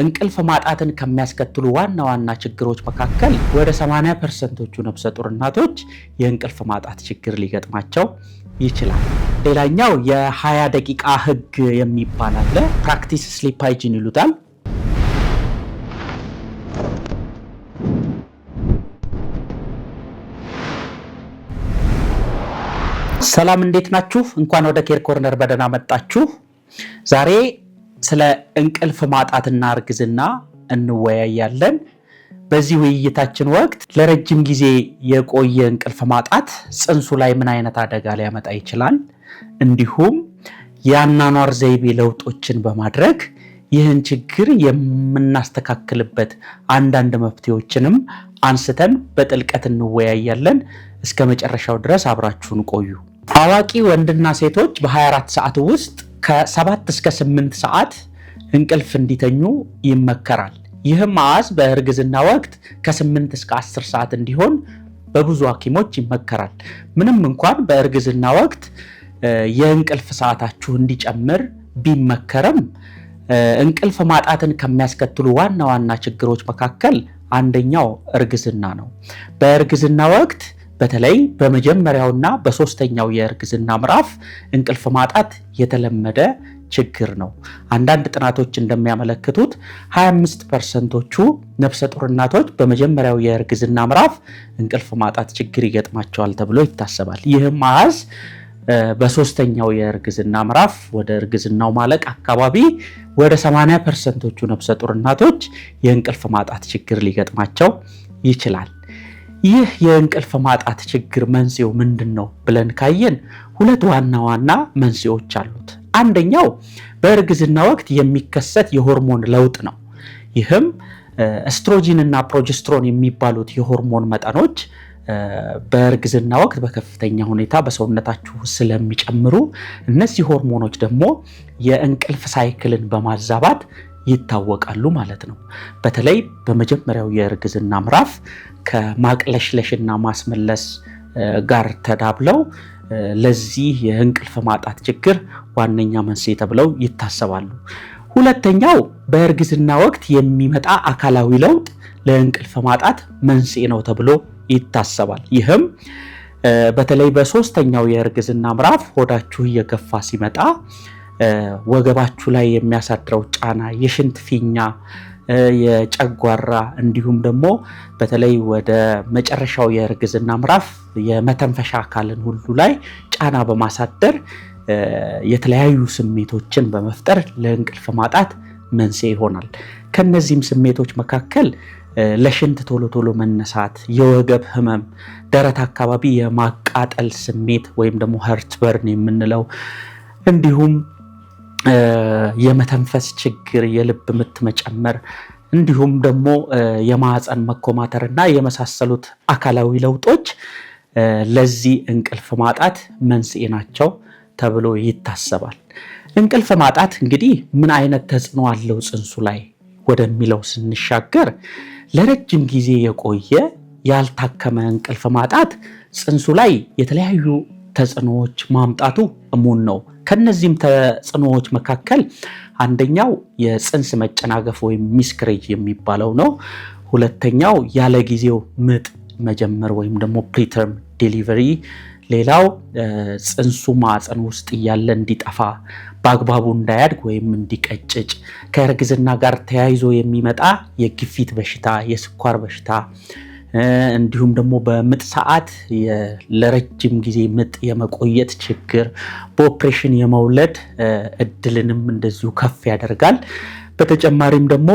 እንቅልፍ ማጣትን ከሚያስከትሉ ዋና ችግሮች መካከል ወደ 80%ዎቹ ነፍሰ ጡር እናቶች የእንቅልፍ ማጣት ችግር ሊገጥማቸው ይችላል። ሌላኛው የ20 ደቂቃ ህግ የሚባል አለ። ፕራክቲስ ስሊፕ ሃይጂን ይሉታል። ሰላም እንዴት ናችሁ? እንኳን ወደ ኬር ኮርነር በደህና መጣችሁ። ዛሬ ስለ እንቅልፍ ማጣትና እርግዝና እንወያያለን። በዚህ ውይይታችን ወቅት ለረጅም ጊዜ የቆየ እንቅልፍ ማጣት ጽንሱ ላይ ምን አይነት አደጋ ሊያመጣ ይችላል፣ እንዲሁም የአኗኗር ዘይቤ ለውጦችን በማድረግ ይህን ችግር የምናስተካክልበት አንዳንድ መፍትሄዎችንም አንስተን በጥልቀት እንወያያለን። እስከ መጨረሻው ድረስ አብራችሁን ቆዩ። አዋቂ ወንድና ሴቶች በ24 ሰዓት ውስጥ ከ7 እስከ 8 ሰዓት እንቅልፍ እንዲተኙ ይመከራል። ይህም አሃዝ በእርግዝና ወቅት ከ8 እስከ 10 ሰዓት እንዲሆን በብዙ ሐኪሞች ይመከራል። ምንም እንኳን በእርግዝና ወቅት የእንቅልፍ ሰዓታችሁ እንዲጨምር ቢመከርም እንቅልፍ ማጣትን ከሚያስከትሉ ዋና ችግሮች መካከል አንደኛው እርግዝና ነው። በእርግዝና ወቅት በተለይ በመጀመሪያውና በሶስተኛው የእርግዝና ምዕራፍ እንቅልፍ ማጣት የተለመደ ችግር ነው። አንዳንድ ጥናቶች እንደሚያመለክቱት 25%ዎቹ ነፍሰ ጡር እናቶች በመጀመሪያው የእርግዝና ምዕራፍ እንቅልፍ ማጣት ችግር ይገጥማቸዋል ተብሎ ይታሰባል። ይህም አሃዝ በሶስተኛው የእርግዝና ምዕራፍ ወደ እርግዝናው ማለቅ አካባቢ ወደ 80%ዎቹ ነፍሰ ጡር እናቶች የእንቅልፍ ማጣት ችግር ሊገጥማቸው ይችላል። ይህ የእንቅልፍ ማጣት ችግር መንስኤው ምንድነው ብለን ካየን ሁለት ዋና መንስኤዎች አሉት። አንደኛው በእርግዝና ወቅት የሚከሰት የሆርሞን ለውጥ ነው። ይህም ኤስትሮጂን እና ፕሮጀስትሮን የሚባሉት የሆርሞን መጠኖች በእርግዝና ወቅት በከፍተኛ ሁኔታ በሰውነታችሁ ስለሚጨምሩ እነዚህ ሆርሞኖች ደግሞ የእንቅልፍ ሳይክልን በማዛባት ይታወቃሉ ማለት ነው። በተለይ በመጀመሪያው የእርግዝና ምዕራፍ ከማቅለሽለሽና ማስመለስ ጋር ተዳብለው ለዚህ የእንቅልፍ ማጣት ችግር ዋነኛ መንስኤ ተብለው ይታሰባሉ። ሁለተኛው በእርግዝና ወቅት የሚመጣ አካላዊ ለውጥ ለእንቅልፍ ማጣት መንስኤ ነው ተብሎ ይታሰባል። ይህም በተለይ በሶስተኛው የእርግዝና ምዕራፍ ሆዳችሁ እየገፋ ሲመጣ ወገባችሁ ላይ የሚያሳድረው ጫና፣ የሽንት ፊኛ፣ የጨጓራ እንዲሁም ደግሞ በተለይ ወደ መጨረሻው የእርግዝና ምዕራፍ የመተንፈሻ አካልን ሁሉ ላይ ጫና በማሳደር የተለያዩ ስሜቶችን በመፍጠር ለእንቅልፍ ማጣት መንስኤ ይሆናል። ከነዚህም ስሜቶች መካከል ለሽንት ቶሎ መነሳት፣ የወገብ ህመም፣ ደረት አካባቢ የማቃጠል ስሜት ወይም ደግሞ ሀርትበርን የምንለው እንዲሁም የመተንፈስ ችግር፣ የልብ ምት መጨመር እንዲሁም ደግሞ የማህፀን መኮማተርና የመሳሰሉት አካላዊ ለውጦች ለዚህ እንቅልፍ ማጣት መንስኤ ናቸው ተብሎ ይታሰባል። እንቅልፍ ማጣት እንግዲህ ምን አይነት ተጽዕኖ አለው ጽንሱ ላይ ወደሚለው ስንሻገር ለረጅም ጊዜ የቆየ ያልታከመ እንቅልፍ ማጣት ጽንሱ ላይ የተለያዩ ተጽዕኖዎች ማምጣቱ እሙን ነው። ከነዚህም ተጽዕኖዎች መካከል አንደኛው የጽንስ መጨናገፍ ወይም ሚስክሬጅ የሚባለው ነው። ሁለተኛው ያለ ጊዜው ምጥ መጀመር ወይም ደግሞ ፕሪተርም ዴሊቨሪ። ሌላው ጽንሱ ማህፀን ውስጥ እያለ እንዲጠፋ፣ በአግባቡ እንዳያድግ ወይም እንዲቀጭጭ፣ ከእርግዝና ጋር ተያይዞ የሚመጣ የግፊት በሽታ፣ የስኳር በሽታ እንዲሁም ደግሞ በምጥ ሰዓት ለረጅም ጊዜ ምጥ የመቆየት ችግር፣ በኦፕሬሽን የመውለድ እድልንም እንደዚሁ ከፍ ያደርጋል። በተጨማሪም ደግሞ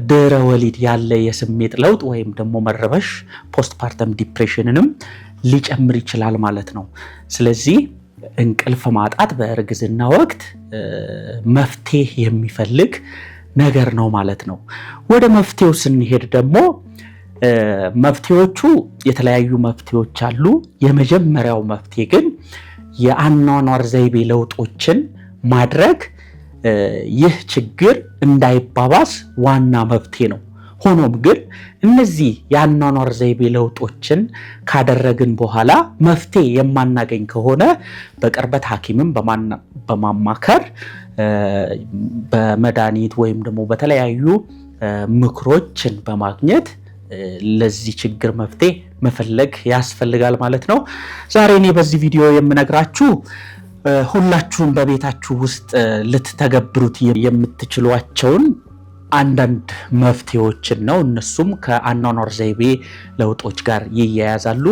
ድህረ ወሊድ ያለ የስሜት ለውጥ ወይም ደግሞ መረበሽ ፖስትፓርተም ዲፕሬሽንንም ሊጨምር ይችላል ማለት ነው። ስለዚህ እንቅልፍ ማጣት በእርግዝና ወቅት መፍትሄ የሚፈልግ ነገር ነው ማለት ነው። ወደ መፍትሄው ስንሄድ ደግሞ መፍትሄዎቹ የተለያዩ መፍትሄዎች አሉ። የመጀመሪያው መፍትሄ ግን የአኗኗር ዘይቤ ለውጦችን ማድረግ ይህ ችግር እንዳይባባስ ዋና መፍትሄ ነው። ሆኖም ግን እነዚህ የአኗኗር ዘይቤ ለውጦችን ካደረግን በኋላ መፍትሄ የማናገኝ ከሆነ በቅርበት ሐኪምን በማማከር በመድኃኒት ወይም ደግሞ በተለያዩ ምክሮችን በማግኘት ለዚህ ችግር መፍትሄ መፈለግ ያስፈልጋል ማለት ነው። ዛሬ እኔ በዚህ ቪዲዮ የምነግራችሁ ሁላችሁም በቤታችሁ ውስጥ ልትተገብሩት የምትችሏቸውን አንዳንድ መፍትሄዎችን ነው። እነሱም ከአኗኗር ዘይቤ ለውጦች ጋር ይያያዛሉ።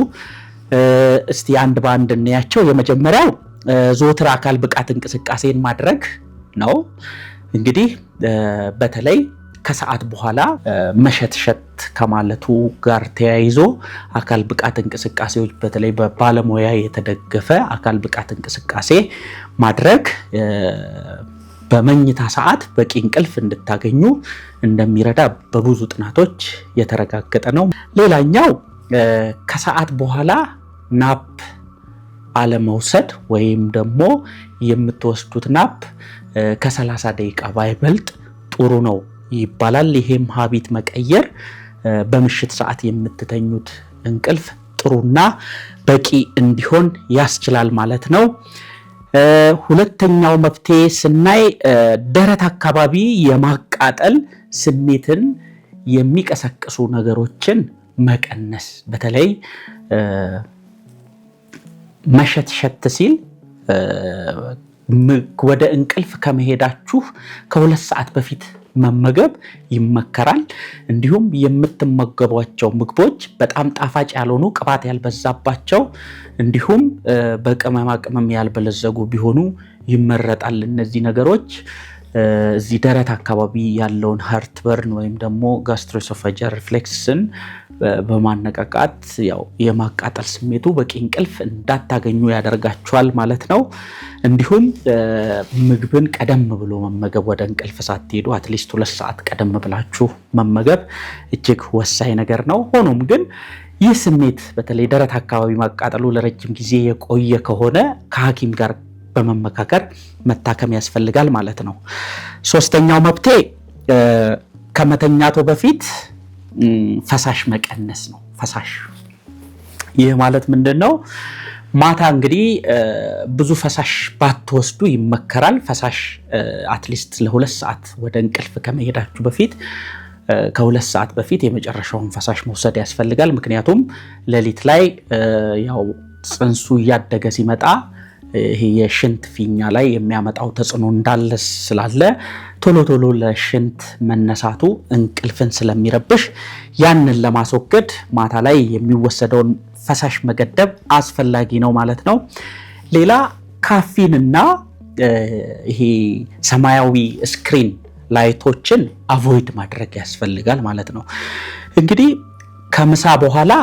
እስቲ አንድ በአንድ እናያቸው። የመጀመሪያው ዘወትር አካል ብቃት እንቅስቃሴን ማድረግ ነው። እንግዲህ በተለይ ከሰዓት በኋላ መሸትሸት ከማለቱ ጋር ተያይዞ አካል ብቃት እንቅስቃሴዎች በተለይ በባለሙያ የተደገፈ አካል ብቃት እንቅስቃሴ ማድረግ በመኝታ ሰዓት በቂ እንቅልፍ እንድታገኙ እንደሚረዳ በብዙ ጥናቶች የተረጋገጠ ነው። ሌላኛው ከሰዓት በኋላ ናፕ አለመውሰድ ወይም ደግሞ የምትወስዱት ናፕ ከ30 ደቂቃ ባይበልጥ ጥሩ ነው ይባላል። ይሄም ሀቢት መቀየር በምሽት ሰዓት የምትተኙት እንቅልፍ ጥሩና በቂ እንዲሆን ያስችላል ማለት ነው። ሁለተኛው መፍትሄ ስናይ ደረት አካባቢ የማቃጠል ስሜትን የሚቀሰቅሱ ነገሮችን መቀነስ። በተለይ መሸትሸት ሲል ወደ እንቅልፍ ከመሄዳችሁ ከ2 ሰዓት በፊት መመገብ ይመከራል። እንዲሁም የምትመገቧቸው ምግቦች በጣም ጣፋጭ ያልሆኑ፣ ቅባት ያልበዛባቸው እንዲሁም በቅመማ ቅመም ያልበለዘጉ ቢሆኑ ይመረጣል። እነዚህ ነገሮች እዚህ ደረት አካባቢ ያለውን ሃርትበርን ወይም ደግሞ ጋስትሮሶፋጃል ሪፍሌክስን በማነቃቃት ያው የማቃጠል ስሜቱ በቂ እንቅልፍ እንዳታገኙ ያደርጋችኋል ማለት ነው። እንዲሁም ምግብን ቀደም ብሎ መመገብ፣ ወደ እንቅልፍ ሳትሄዱ አትሊስት 2 ሰዓት ቀደም ብላችሁ መመገብ እጅግ ወሳኝ ነገር ነው። ሆኖም ግን ይህ ስሜት በተለይ ደረት አካባቢ ማቃጠሉ ለረጅም ጊዜ የቆየ ከሆነ ከሐኪም ጋር በመመካከር መታከም ያስፈልጋል ማለት ነው። ሶስተኛው መብቴ ከመተኛቶ በፊት ፈሳሽ መቀነስ ነው። ፈሳሽ ይህ ማለት ምንድነው? ማታ እንግዲህ ብዙ ፈሳሽ ባትወስዱ ይመከራል። ፈሳሽ አትሊስት ለ2 ሰዓት ወደ እንቅልፍ ከመሄዳችሁ በፊት ከ2 ሰዓት በፊት የመጨረሻውን ፈሳሽ መውሰድ ያስፈልጋል። ምክንያቱም ሌሊት ላይ ያው ጽንሱ እያደገ ሲመጣ ይሄ የሽንት ፊኛ ላይ የሚያመጣው ተጽዕኖ እንዳለ ስላለ ቶሎ ለሽንት መነሳቱ እንቅልፍን ስለሚረብሽ ያንን ለማስወገድ ማታ ላይ የሚወሰደውን ፈሳሽ መገደብ አስፈላጊ ነው ማለት ነው። ሌላ ካፊንና ይሄ ሰማያዊ ስክሪን ላይቶችን አቮይድ ማድረግ ያስፈልጋል ማለት ነው። እንግዲህ ከምሳ በኋላ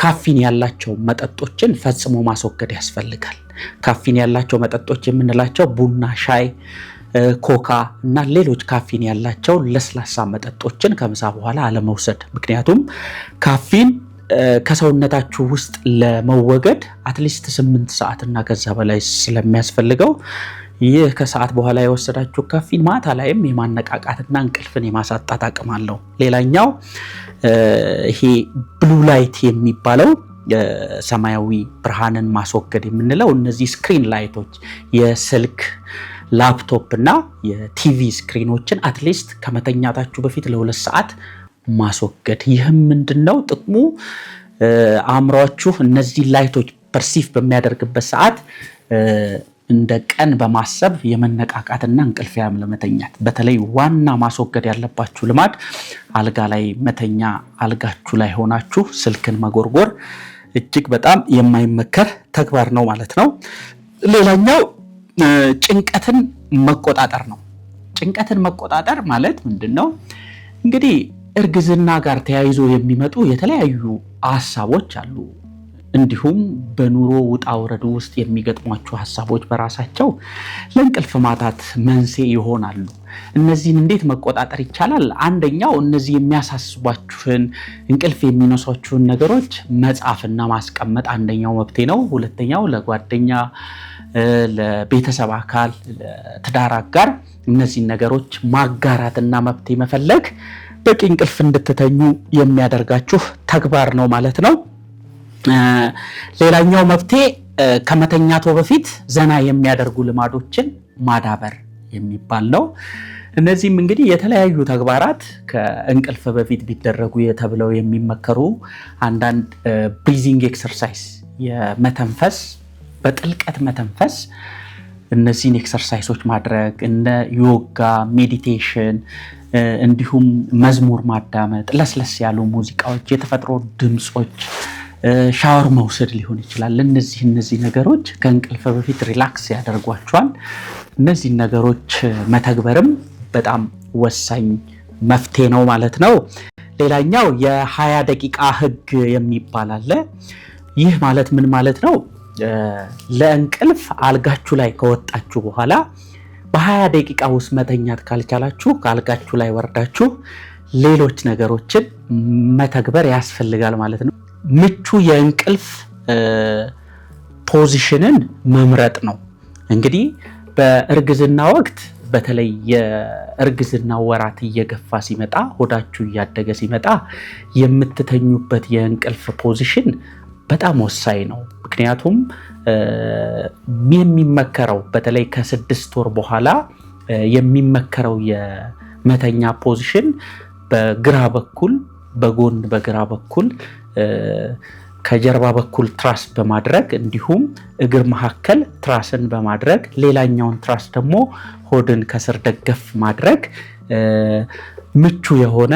ካፊን ያላቸው መጠጦችን ፈጽሞ ማስወገድ ያስፈልጋል። ካፊን ያላቸው መጠጦች የምንላቸው ቡና፣ ሻይ፣ ኮካ እና ሌሎች ካፊን ያላቸው ለስላሳ መጠጦችን ከምሳ በኋላ አለመውሰድ። ምክንያቱም ካፊን ከሰውነታችሁ ውስጥ ለመወገድ አትሊስት 8 ሰዓት እና ከዛ በላይ ስለሚያስፈልገው ይህ ከሰዓት በኋላ የወሰዳችሁ ካፊን ማታ ላይም የማነቃቃትና እንቅልፍን የማሳጣት አቅም አለው። ሌላኛው ይሄ ብሉ ላይት የሚባለው ሰማያዊ ብርሃንን ማስወገድ የምንለው እነዚህ ስክሪን ላይቶች የስልክ፣ ላፕቶፕ እና የቲቪ ስክሪኖችን አትሊስት ከመተኛታችሁ በፊት ለ2 ሰዓት ማስወገድ። ይህም ምንድነው ጥቅሙ? አእምሯችሁ እነዚህ ላይቶች ፐርሲቭ በሚያደርግበት ሰዓት እንደ ቀን በማሰብ የመነቃቃትና እንቅልፍ ለመተኛት። በተለይ ዋና ማስወገድ ያለባችሁ ልማድ አልጋ ላይ መተኛ፣ አልጋችሁ ላይ ሆናችሁ ስልክን መጎርጎር እጅግ በጣም የማይመከር ተግባር ነው ማለት ነው። ሌላኛው ጭንቀትን መቆጣጠር ነው። ጭንቀትን መቆጣጠር ማለት ምንድነው? እንግዲህ እርግዝና ጋር ተያይዞ የሚመጡ የተለያዩ ሐሳቦች አሉ። እንዲሁም በኑሮ ውጣ ውረድ ውስጥ የሚገጥሟችሁ ሐሳቦች በራሳቸው ለእንቅልፍ ማጣት መንስኤ ይሆናሉ። እነዚህን እንዴት መቆጣጠር ይቻላል? አንደኛው እነዚህ የሚያሳስቧችሁን እንቅልፍ የሚነሷችሁን ነገሮች መጻፍና ማስቀመጥ አንደኛው መፍትሄ ነው። ሁለተኛው ለጓደኛ፣ ለቤተሰብ አካል፣ ለትዳር አጋር እነዚህን ነገሮች ማጋራትና መፍትሄ መፈለግ በቂ እንቅልፍ እንድትተኙ የሚያደርጋችሁ ተግባር ነው ማለት ነው። ሌላኛው መፍትሄ ከመተኛቶ በፊት ዘና የሚያደርጉ ልማዶችን ማዳበር የሚባል ነው። እነዚህም እንግዲህ የተለያዩ ተግባራት ከእንቅልፍ በፊት ቢደረጉ ተብለው የሚመከሩ አንዳንድ ብሪዚንግ ኤክሰርሳይዝ፣ የመተንፈስ በጥልቀት መተንፈስ፣ እነዚህን ኤክሰርሳይሶች ማድረግ እነ ዮጋ፣ ሜዲቴሽን፣ እንዲሁም መዝሙር ማዳመጥ፣ ለስለስ ያሉ ሙዚቃዎች፣ የተፈጥሮ ድምጾች፣ ሻወር መውሰድ ሊሆን ይችላል። እነዚህ ነገሮች ከእንቅልፍ በፊት ሪላክስ ያደርጓቸዋል። እነዚህ ነገሮች መተግበርም በጣም ወሳኝ መፍትሄ ነው ማለት ነው። ሌላኛው የ20 ደቂቃ ህግ የሚባል አለ። ይህ ማለት ምን ማለት ነው? ለእንቅልፍ አልጋችሁ ላይ ከወጣችሁ በኋላ በ20 ደቂቃ ውስጥ መተኛት ካልቻላችሁ ከአልጋችሁ ላይ ወርዳችሁ ሌሎች ነገሮችን መተግበር ያስፈልጋል ማለት ነው። ምቹ የእንቅልፍ ፖዚሽንን መምረጥ ነው። እንግዲህ በእርግዝና ወቅት በተለይ የእርግዝና ወራት እየገፋ ሲመጣ፣ ሆዳችሁ እያደገ ሲመጣ የምትተኙበት የእንቅልፍ ፖዚሽን በጣም ወሳኝ ነው። ምክንያቱም የሚመከረው በተለይ ከ6 ወር በኋላ የሚመከረው የመተኛ ፖዚሽን በግራ በኩል በጎን በግራ በኩል ከጀርባ በኩል ትራስ በማድረግ እንዲሁም እግር መካከል ትራስን በማድረግ ሌላኛውን ትራስ ደግሞ ሆድን ከስር ደገፍ ማድረግ ምቹ የሆነ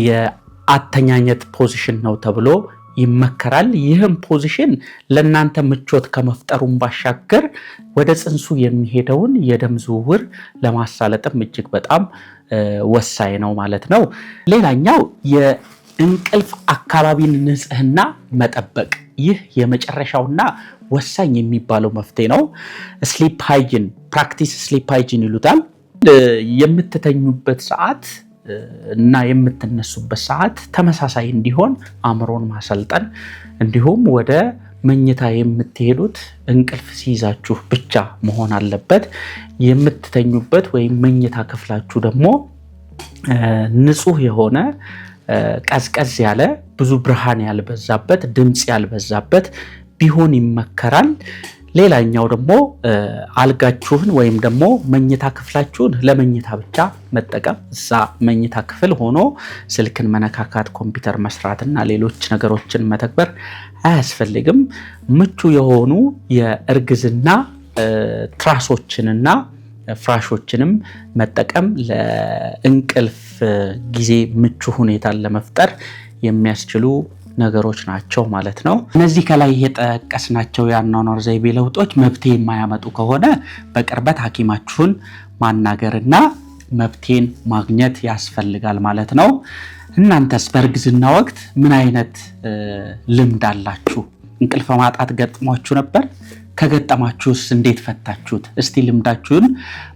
የአተኛኘት ፖዚሽን ነው ተብሎ ይመከራል። ይህም ፖዚሽን ለእናንተ ምቾት ከመፍጠሩም ባሻገር ወደ ጽንሱ የሚሄደውን የደም ዝውውር ለማሳለጥም እጅግ በጣም ወሳኝ ነው ማለት ነው። ሌላኛው የእንቅልፍ አካባቢን ንጽህና መጠበቅ፣ ይህ የመጨረሻውና ወሳኝ የሚባለው መፍትሄ ነው። ስሊፕ ሃይጂን ፕራክቲስ ስሊፕ ሃይጂን ይሉታል። የምትተኙበት ሰዓት እና የምትነሱበት ሰዓት ተመሳሳይ እንዲሆን አእምሮን ማሰልጠን፣ እንዲሁም ወደ መኝታ የምትሄዱት እንቅልፍ ሲይዛችሁ ብቻ መሆን አለበት። የምትተኙበት ወይም መኝታ ክፍላችሁ ደግሞ ንጹህ የሆነ ቀዝቀዝ ያለ ብዙ ብርሃን ያልበዛበት ድምፅ ያልበዛበት ቢሆን ይመከራል። ሌላኛው ደግሞ አልጋችሁን ወይም ደግሞ መኝታ ክፍላችሁን ለመኝታ ብቻ መጠቀም፣ እዛ መኝታ ክፍል ሆኖ ስልክን መነካካት፣ ኮምፒውተር መስራትና ሌሎች ነገሮችን መተግበር አያስፈልግም። ምቹ የሆኑ የእርግዝና ትራሶችንና ፍራሾችንም መጠቀም ለእንቅልፍ ጊዜ ምቹ ሁኔታን ለመፍጠር የሚያስችሉ ነገሮች ናቸው ማለት ነው። እነዚህ ከላይ የጠቀስናቸው የአኗኗር ዘይቤ ለውጦች መፍትሄ የማያመጡ ከሆነ በቅርበት ሐኪማችሁን ማናገርና መፍትሄን ማግኘት ያስፈልጋል ማለት ነው። እናንተስ በእርግዝና ወቅት ምን አይነት ልምድ አላችሁ? እንቅልፍ ማጣት ገጥሟችሁ ነበር? ከገጠማችሁስ እንዴት ፈታችሁት? እስቲ ልምዳችሁን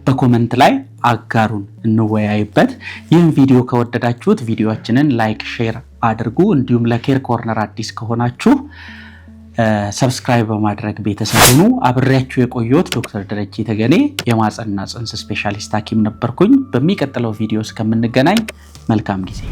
በኮመንት ላይ አጋሩን፣ እንወያይበት። ይህን ቪዲዮ ከወደዳችሁት ቪዲዮአችንን ላይክ፣ ሼር አድርጉ። እንዲሁም ለኬር ኮርነር አዲስ ከሆናችሁ ሰብስክራይብ በማድረግ ቤተሰብ ሁኑ። አብሬያችሁ የቆየሁት ዶክተር ደረጀ ተገኔ የማህፀንና ጽንስ ስፔሻሊስት ሐኪም ነበርኩኝ። በሚቀጥለው ቪዲዮ እስከምንገናኝ መልካም ጊዜ